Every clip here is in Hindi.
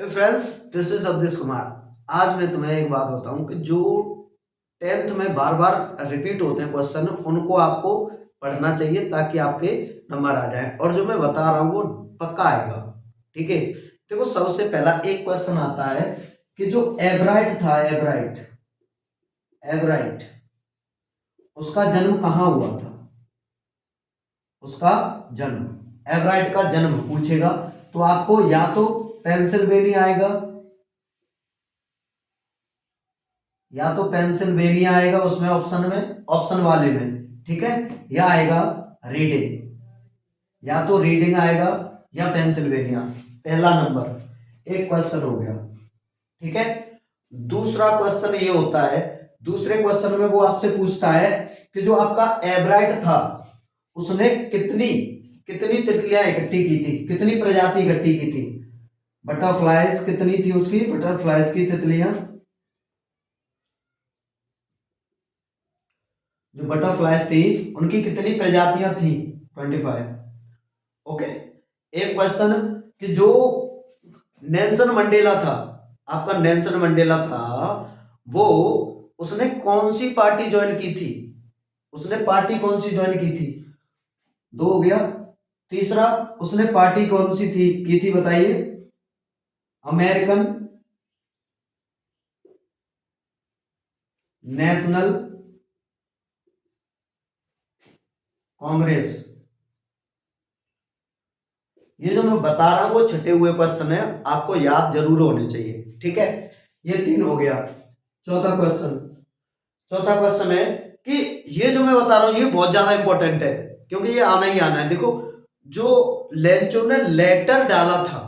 Friends, this is Awadhesh Kumar. आज मैं तुम्हें एक बात बताऊं कि जो टेंथ में बार बार रिपीट होते हैं क्वेश्चन, उनको आपको पढ़ना चाहिए ताकि आपके नंबर आ जाएं। और जो मैं बता रहा हूं वो पक्का आएगा। ठीक है, देखो सबसे पहला एक क्वेश्चन आता है कि जो एवराइट था, एवराइट एवराइट उसका जन्म कहाँ हुआ था। उसका जन्म, एवराइट का जन्म पूछेगा तो आपको या तो पेंसिल्वेनिया आएगा, या तो पेंसिल्वेनिया आएगा उसमें ऑप्शन में, ऑप्शन वाले में, ठीक है, या आएगा रीडिंग, या तो रीडिंग आएगा या पेंसिल्वेनिया। पहला नंबर एक क्वेश्चन हो गया। ठीक है, दूसरा क्वेश्चन ये होता है, दूसरे क्वेश्चन में वो आपसे पूछता है कि जो आपका एवराइट था उसने कितनी कितनी तितलियां इकट्ठी की थी, कितनी प्रजाति इकट्ठी की थी। बटरफ्लाइज कितनी थी उसकी, बटरफ्लाइज की तितलियां, जो बटरफ्लाइज थी उनकी कितनी प्रजातियां थी, 25। ओके, एक क्वेश्चन कि जो नेल्सन मंडेला था, आपका नेल्सन मंडेला था, वो उसने कौन सी पार्टी ज्वाइन की थी, उसने पार्टी कौन सी ज्वाइन की थी। दो हो गया। तीसरा, उसने पार्टी कौन सी थी की थी बताइए। American national Congress. ये जो मैं बता रहा हूं वो छटे हुए क्वेश्चन है, आपको याद जरूर होने चाहिए। ठीक है, ये तीन हो गया। चौथा क्वेश्चन, चौथा क्वेश्चन है कि ये जो मैं बता रहा हूं ये बहुत ज्यादा इंपॉर्टेंट है, क्योंकि ये आना ही आना है। देखो, जो लेंचो ने लेटर डाला था,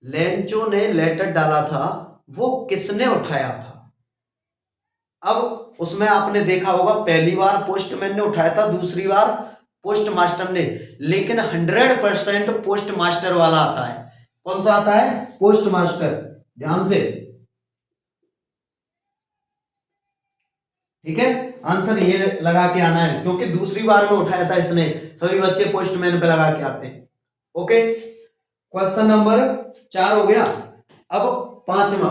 लेंचो ने लेटर डाला था, वो किसने उठाया था। अब उसमें आपने देखा होगा पहली बार पोस्टमैन ने उठाया था, दूसरी बार पोस्ट मास्टर ने, लेकिन 100% पोस्ट मास्टर वाला आता है। कौन सा आता है, पोस्ट मास्टर। ध्यान से, ठीक है, आंसर ये लगा के आना है, क्योंकि दूसरी बार में उठाया था इसने। सभी बच्चे पोस्टमैन पे लगा के आते हैं। ओके, क्वेश्चन नंबर 4 हो गया। अब पांचवा,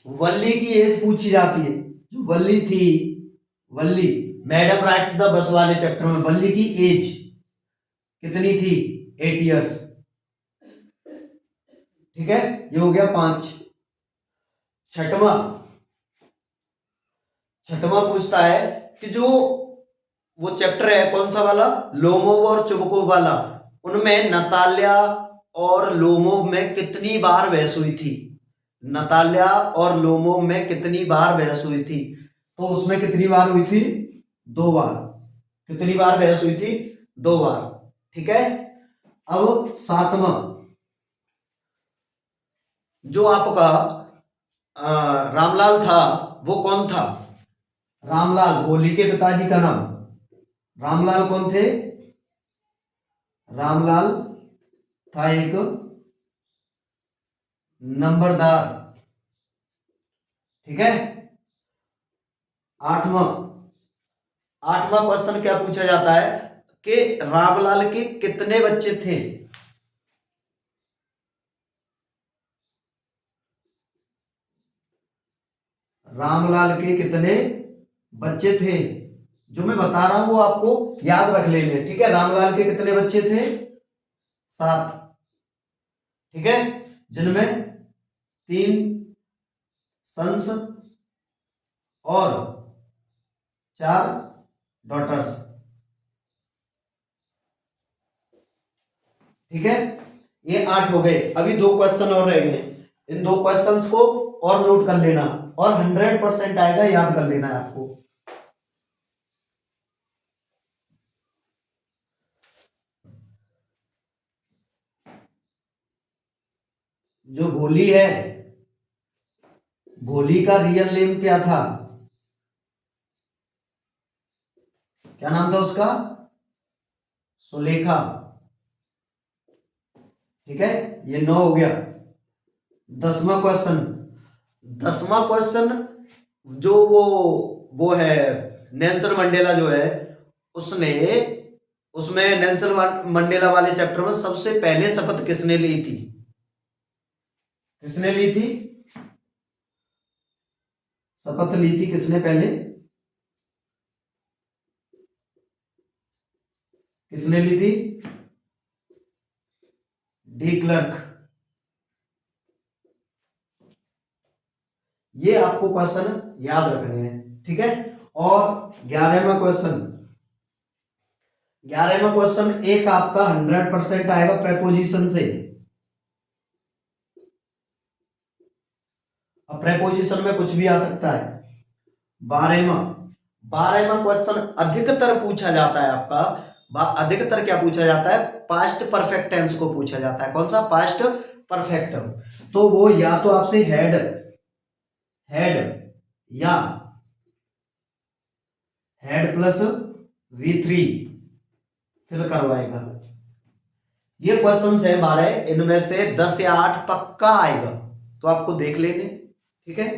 वल्ली की एज पूछी जाती है। जो वल्ली थी, वल्ली, मैडम राइट्स द बस वाले चैप्टर में वल्ली की एज कितनी थी, 8 इयर्स। ठीक है, ये हो गया 5। छठवा, छठवा पूछता है कि जो वो चैप्टर है कौन सा वाला, लोमोव और चुबकोव वाला, उनमें नताल्या और लोमोव में कितनी बार बहस हुई थी। नताल्या और लोमोव में कितनी बार बहस हुई थी, तो उसमें कितनी बार हुई थी, 2 बार। कितनी बार बहस हुई थी, 2 बार। ठीक है, अब सातवां, जो आपका रामलाल था वो कौन था। रामलाल, गोली के पिताजी का नाम रामलाल कौन थे, रामलाल था एक नंबरदार। ठीक है, आठवां, आठवां क्वेश्चन क्या पूछा जाता है कि रामलाल के कितने बच्चे थे। रामलाल के कितने बच्चे थे, जो मैं बता रहा हूं वो आपको याद रख लेने। ठीक है, रामलाल के कितने बच्चे थे, 7। ठीक है, जिनमें 3 सन्स और 4 डॉटर्स। ठीक है, ये 8 हो गए। अभी 2 क्वेश्चन और रह गए, इन 2 क्वेश्चंस को और नोट कर लेना, और 100% आएगा, याद कर लेना है आपको। जो भोली है, भोली का रियल नेम क्या था, क्या नाम था उसका, सुलेखा। ठीक है, ये 9 हो गया। 10वां क्वेश्चन, 10वां क्वेश्चन जो वो है नेल्सन मंडेला जो है उसने उसमें नेल्सन मंडेला वाले चैप्टर में सबसे पहले शपथ किसने ली थी? किसने ली थी शपथ ली थी किसने पहले? किसने ली थी? De Klerk. ये आपको क्वेश्चन याद रखने हैं, ठीक है। और 11वां क्वेश्चन एक आपका 100% आएगा प्रेपोजिशन से। अब प्रेपोजिशन में कुछ भी आ सकता है। 12वां क्वेश्चन अधिकतर पूछा जाता है आपका, अधिकतर क्या पूछा जाता है? पास्ट परफेक्ट टेंस को पूछा जाता है। कौन सा? Past perfect. तो वो या तो आपसे हैड या हैड प्लस V3 फिल करवाएगा। ये क्वेश्चन है 12, इनमें से 10 या 8 पक्का आएगा, तो आपको देख लेने, ठीक है।